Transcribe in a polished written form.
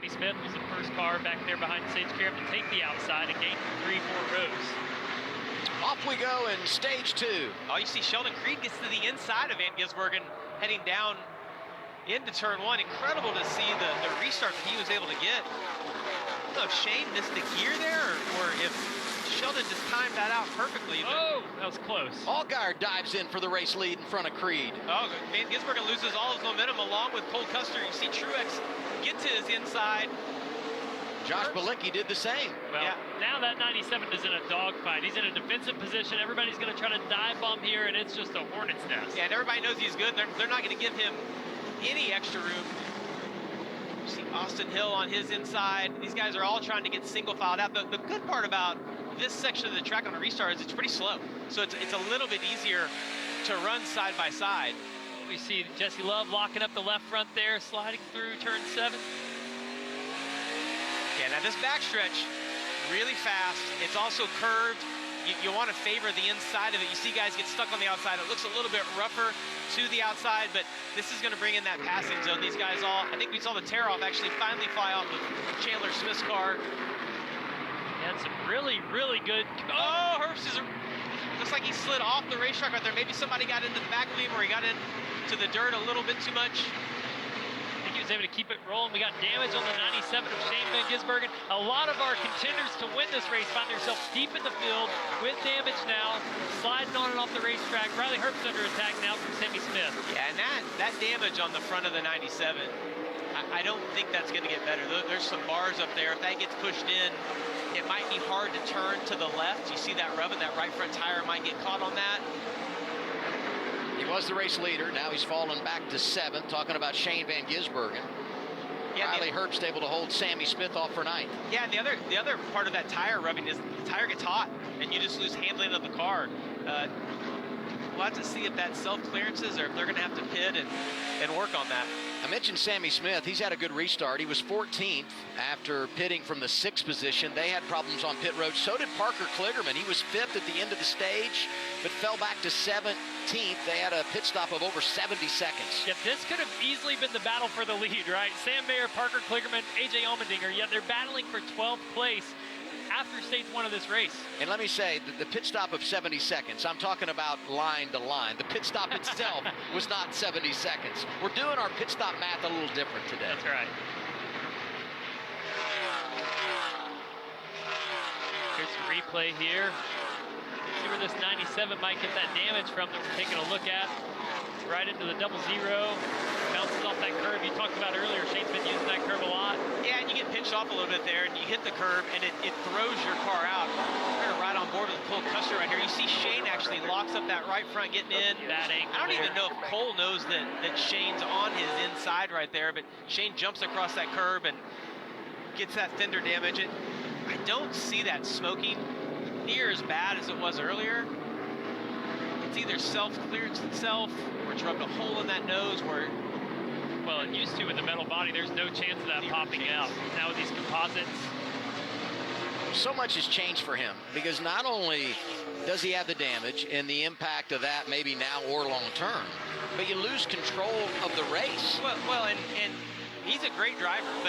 Sammy Smith was the first car back there behind Sage Karam to take the outside and gain 3-4 rows. Off we go in stage 2. Oh, you see Sheldon Creed gets to the inside of Van Gisbergen heading down into turn 1. Incredible to see the restart that he was able to get. I don't know if Shane missed the gear there or if Sheldon just timed that out perfectly. Oh, that was close. Allgaier dives in for the race lead in front of Creed. Oh, Van Gisbergen loses all his momentum along with Cole Custer. You see Truex get to his inside. Josh Bilicki did the same. Well, now that 97 is in a dogfight. He's in a defensive position. Everybody's going to try to dive bomb here, and it's just a hornet's nest. Yeah, and everybody knows he's good. They're not going to give him any extra room. You see Austin Hill on his inside. These guys are all trying to get single filed out. The good part about this section of the track on a restart is it's pretty slow. So it's a little bit easier to run side by side. We see Jesse Love locking up the left front there, sliding through turn 7. Yeah, now this backstretch, really fast. It's also curved. You want to favor the inside of it. You see guys get stuck on the outside. It looks a little bit rougher to the outside, but this is going to bring in that passing zone. These guys all, I think we saw the tear-off actually finally fly off of Chandler Smith's car. Had some really, really good. Oh, Herbst looks like he slid off the racetrack right there. Maybe somebody got into the back of him or he got into the dirt a little bit too much. I think he was able to keep it rolling. We got damage on the 97 of Shane Van Gisbergen. A lot of our contenders to win this race find themselves deep in the field with damage now, sliding on and off the racetrack. Riley Herbst under attack now from Sammy Smith. Yeah, and that damage on the front of the 97, I don't think that's going to get better. There's some bars up there. If that gets pushed in, it might be hard to turn to the left. You see that rubbing, that right front tire might get caught on that. He was the race leader. Now he's fallen back to 7th. Talking about Shane Van Gisbergen. Yeah, Riley Herbst able to hold Sammy Smith off for 9th. Yeah, and the other part of that tire rubbing is the tire gets hot and you just lose handling of the car. We'll have to see if that self-clearances or if they're going to have to pit and work on that. I mentioned Sammy Smith. He's had a good restart. He was 14th after pitting from the 6th position. They had problems on pit road. So did Parker Kligerman. He was 5th at the end of the stage, but fell back to 17th. They had a pit stop of over 70 seconds. Yep, this could have easily been the battle for the lead, right? Sam Mayer, Parker Kligerman, AJ Allmendinger, yet they're battling for 12th place after stage 1 of this race. And let me say, the pit stop of 70 seconds, I'm talking about line to line. The pit stop itself was not 70 seconds. We're doing our pit stop math a little different today. That's right. Here's a replay here. See where this 97 might get that damage from that we're taking a look at. Right into the 0-0. Bounces off that curve you talked about earlier. Shane's been using that curve a lot. Yeah, and you get pinched off a little bit there, and you hit the curve, and it throws your car out. We're right on board with Cole Custer right here. You see Shane actually locks up that right front getting in. That angle. I don't even know if Cole knows that Shane's on his inside right there, but Shane jumps across that curb and gets that fender damage. I don't see that smoking near as bad as it was earlier. It's either self-clearance itself, or it's rubbed a hole in that nose where... Well, it used to with the metal body. There's no chance of that popping out. Now with these composites. So much has changed for him because not only does he have the damage and the impact of that maybe now or long term, but you lose control of the race. Well, and he's a great driver, but